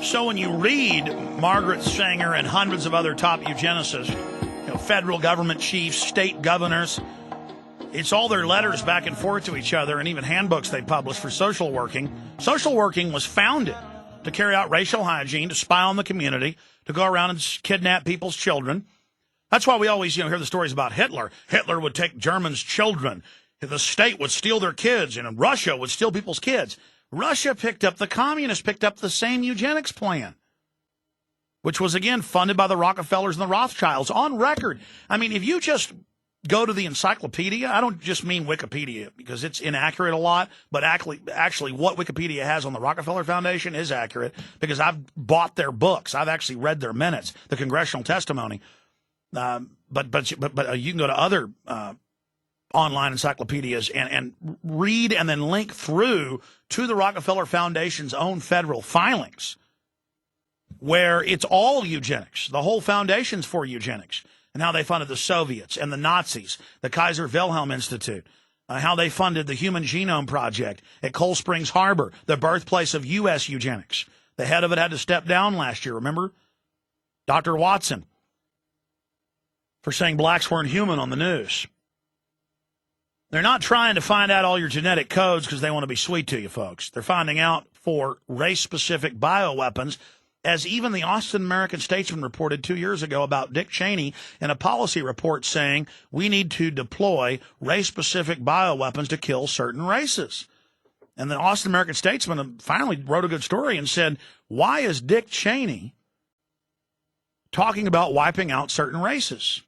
So when you read Margaret Sanger and hundreds of other top eugenicists, federal government chiefs, state governors, it's all their letters back and forth to each other and even handbooks they published for social working. Social working was founded to carry out racial hygiene, to spy on the community, to go around and kidnap people's children. That's why we always hear the stories about Hitler. Hitler would take Germans' children. The state would steal their kids, and Russia would steal people's kids. Russia the communists picked up the same eugenics plan, which was, again, funded by the Rockefellers and the Rothschilds, on record. I mean, if you just go to the encyclopedia, I don't just mean Wikipedia, because it's inaccurate a lot, but actually what Wikipedia has on the Rockefeller Foundation is accurate, because I've bought their books. I've actually read their minutes, the congressional testimony. But you can go to other online encyclopedias and read and then link through to the Rockefeller Foundation's own federal filings, where it's all eugenics. The whole foundation's for eugenics, and how they funded the Soviets and the Nazis, the Kaiser Wilhelm Institute, how they funded the Human Genome Project at Cold Springs Harbor, the birthplace of U.S. eugenics. The head of it had to step down last year, remember? Dr. Watson, for saying blacks weren't human on the news. They're not trying to find out all your genetic codes because they want to be sweet to you, folks. They're finding out for race-specific bioweapons, as even the Austin American-Statesman reported 2 years ago about Dick Cheney in a policy report saying we need to deploy race-specific bioweapons to kill certain races. And the Austin American-Statesman finally wrote a good story and said, why is Dick Cheney talking about wiping out certain races?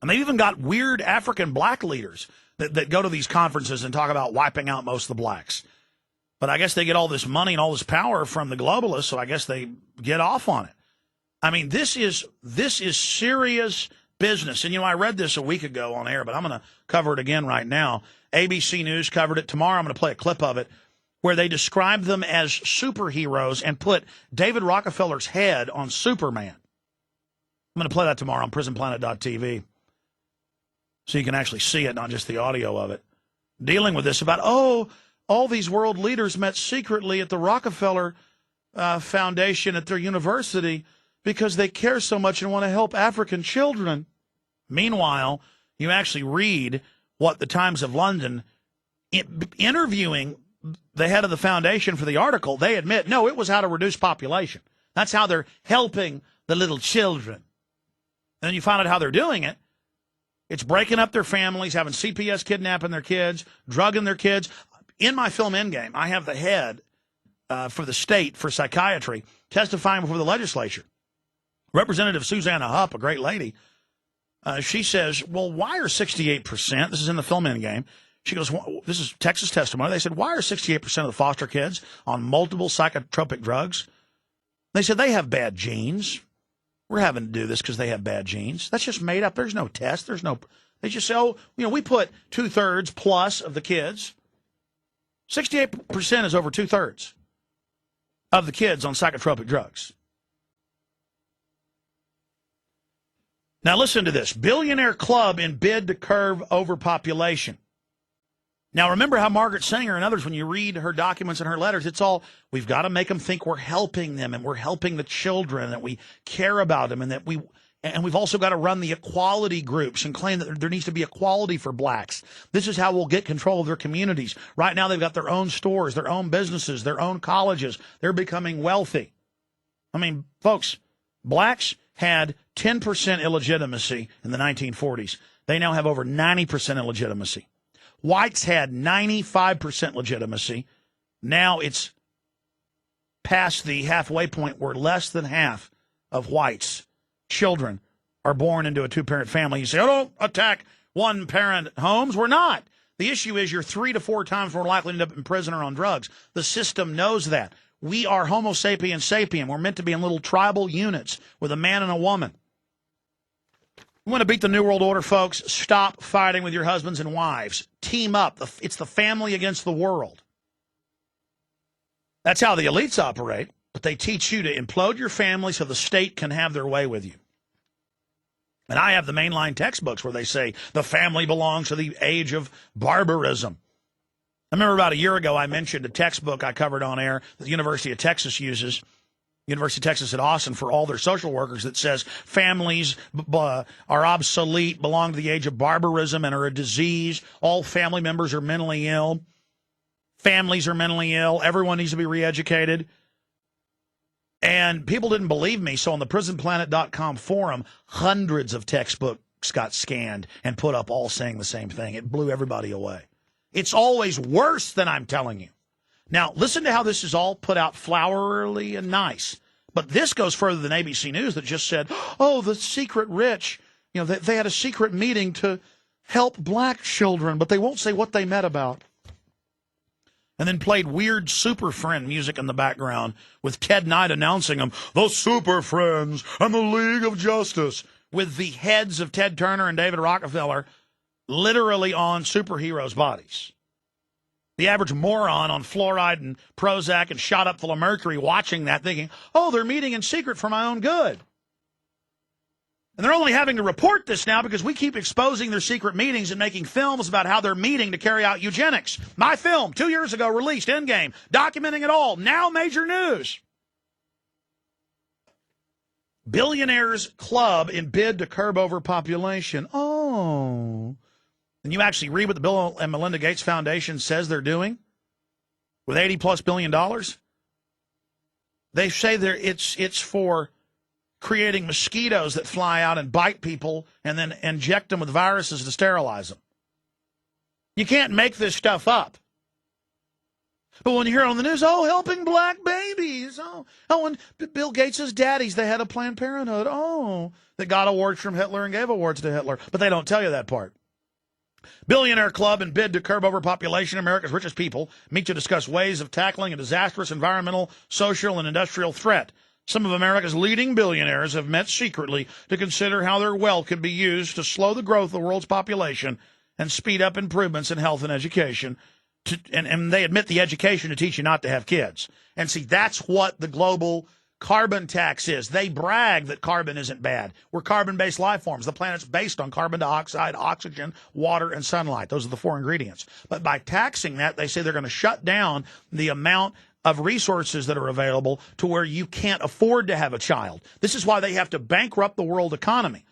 And they've even got weird African black leaders that go to these conferences and talk about wiping out most of the blacks. But I guess they get all this money and all this power from the globalists, so I guess they get off on it. I mean, this is serious business. And, I read this a week ago on air, but I'm going to cover it again right now. ABC News covered it. Tomorrow I'm going to play a clip of it where they describe them as superheroes and put David Rockefeller's head on Superman. I'm going to play that tomorrow on prisonplanet.tv. So you can actually see it, not just the audio of it. Dealing with this about, all these world leaders met secretly at the Rockefeller Foundation at their university because they care so much and want to help African children. Meanwhile, you actually read what the Times of London, interviewing the head of the foundation for the article, they admit, no, it was how to reduce population. That's how they're helping the little children. And then you find out how they're doing it. It's breaking up their families, having CPS kidnapping their kids, drugging their kids. In my film Endgame, I have the head for the state for psychiatry testifying before the legislature. Representative Susanna Hupp, a great lady, she says, well, why are 68%, this is in the film Endgame, she goes, this is Texas testimony, they said, why are 68% of the foster kids on multiple psychotropic drugs? They said they have bad genes. We're having to do this because they have bad genes. That's just made up. There's no test. They just say, we put 2/3 plus of the kids. 68% is over 2/3 of the kids on psychotropic drugs. Now listen to this. Billionaire club in bid to curb overpopulation. Now remember how Margaret Sanger and others, when you read her documents and her letters, it's all, we've got to make them think we're helping them and we're helping the children, that we care about them, and we've also got to run the equality groups and claim that there needs to be equality for blacks. This is how we'll get control of their communities. Right now they've got their own stores, their own businesses, their own colleges. They're becoming wealthy. I mean, folks, blacks had 10% illegitimacy in the 1940s. They now have over 90% illegitimacy. Whites had 95% legitimacy. Now it's past the halfway point where less than half of whites' children are born into a two-parent family. You say, don't attack one-parent homes. We're not. The issue is you're 3 to 4 times more likely to end up in prison or on drugs. The system knows that. We are Homo sapiens sapien. We're meant to be in little tribal units with a man and a woman. You want to beat the New World Order, folks? Stop fighting with your husbands and wives. Team up. It's the family against the world. That's how the elites operate, but they teach you to implode your family so the state can have their way with you. And I have the mainline textbooks where they say the family belongs to the age of barbarism. I remember about a year ago I mentioned a textbook I covered on air that the University of Texas uses, University of Texas at Austin, for all their social workers, that says families are obsolete, belong to the age of barbarism, and are a disease. All family members are mentally ill. Families are mentally ill. Everyone needs to be reeducated. And people didn't believe me, so on the prisonplanet.com forum, hundreds of textbooks got scanned and put up all saying the same thing. It blew everybody away. It's always worse than I'm telling you. Now, listen to how this is all put out flowery and nice. But this goes further than ABC News that just said, oh, the secret rich, they had a secret meeting to help black children, but they won't say what they met about. And then played weird Super Friend music in the background with Ted Knight announcing them, the Super Friends and the League of Justice, with the heads of Ted Turner and David Rockefeller literally on superheroes' bodies. The average moron on fluoride and Prozac and shot up full of mercury watching that thinking, oh, they're meeting in secret for my own good. And they're only having to report this now because we keep exposing their secret meetings and making films about how they're meeting to carry out eugenics. My film, 2 years ago, released, Endgame, documenting it all. Now major news. Billionaires Club in bid to curb overpopulation. Oh. And you actually read what the Bill and Melinda Gates Foundation says they're doing with $80+ billion. They say it's for creating mosquitoes that fly out and bite people and then inject them with viruses to sterilize them. You can't make this stuff up. But when you hear it on the news, oh, helping black babies. Oh, and Bill Gates' daddies, they had a Planned Parenthood. Oh, that got awards from Hitler and gave awards to Hitler. But they don't tell you that part. Billionaire Club in bid to curb overpopulation. America's richest people meet to discuss ways of tackling a disastrous environmental, social, and industrial threat. Some of America's leading billionaires have met secretly to consider how their wealth could be used to slow the growth of the world's population and speed up improvements in health and education. And they admit the education to teach you not to have kids. And see, that's what the global carbon tax is. They brag that carbon isn't bad. We're carbon-based life forms. The planet's based on carbon dioxide, oxygen, water, and sunlight. Those are the 4 ingredients. But by taxing that, they say they're going to shut down the amount of resources that are available to where you can't afford to have a child. This is why they have to bankrupt the world economy.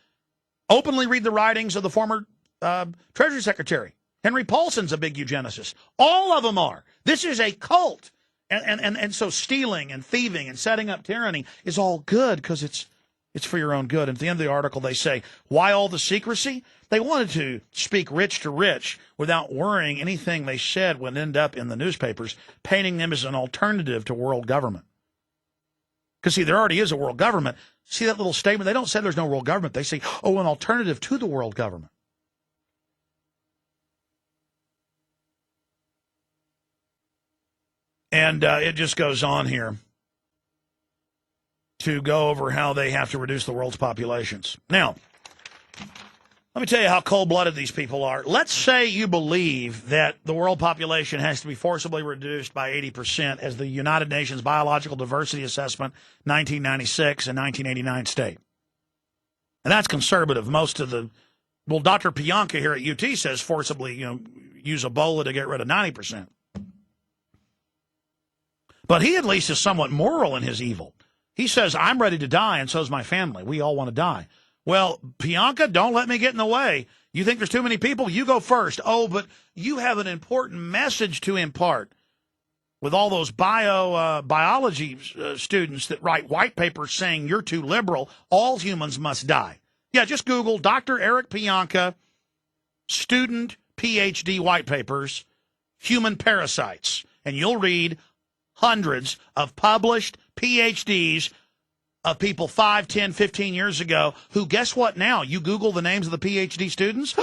Openly read the writings of the former Treasury Secretary. Henry Paulson's a big eugenicist. All of them are. This is a cult. And so stealing and thieving and setting up tyranny is all good because it's for your own good. And at the end of the article, they say, why all the secrecy? They wanted to speak rich to rich without worrying anything they said would end up in the newspapers, painting them as an alternative to world government. Because, see, there already is a world government. See that little statement? They don't say there's no world government. They say, oh, an alternative to the world government. And it just goes on here to go over how they have to reduce the world's populations. Now, let me tell you how cold-blooded these people are. Let's say you believe that the world population has to be forcibly reduced by 80% as the United Nations Biological Diversity Assessment 1996 and 1989 state. And that's conservative. Most of the, well, Dr. Pianka here at UT says forcibly, use Ebola to get rid of 90%. But he at least is somewhat moral in his evil. He says, I'm ready to die, and so is my family. We all want to die. Well, Pianka, don't let me get in the way. You think there's too many people? You go first. Oh, but you have an important message to impart. With all those biology students that write white papers saying you're too liberal, all humans must die. Yeah, just Google Dr. Eric Pianka, student PhD white papers, human parasites, and you'll read hundreds of published PhDs of people 5, 10, 15 years ago who, guess what now? You Google the names of the PhD students?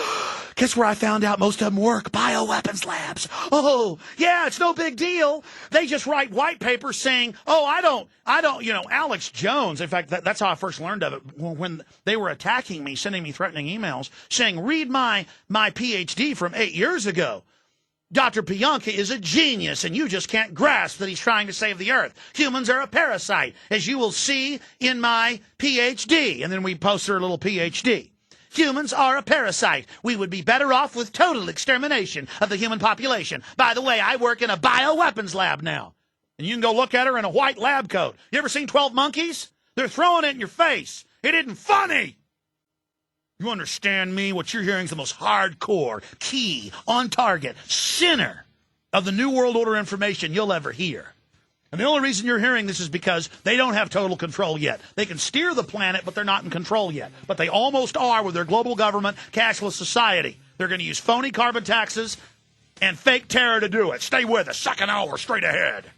Guess where I found out most of them work? Bioweapons labs. Oh, yeah, it's no big deal. They just write white papers saying, oh, I don't, Alex Jones. In fact, that's how I first learned of it when they were attacking me, sending me threatening emails saying, read my PhD from 8 years ago. Dr. Pianka is a genius, and you just can't grasp that he's trying to save the earth. Humans are a parasite, as you will see in my PhD. And then we post her a little PhD. Humans are a parasite. We would be better off with total extermination of the human population. By the way, I work in a bioweapons lab now. And you can go look at her in a white lab coat. You ever seen 12 Monkeys? They're throwing it in your face. It isn't funny. You understand me? What you're hearing is the most hardcore, key, on-target, center of the New World Order information you'll ever hear. And the only reason you're hearing this is because they don't have total control yet. They can steer the planet, but they're not in control yet. But they almost are with their global government, cashless society. They're going to use phony carbon taxes and fake terror to do it. Stay with us. Second hour, straight ahead.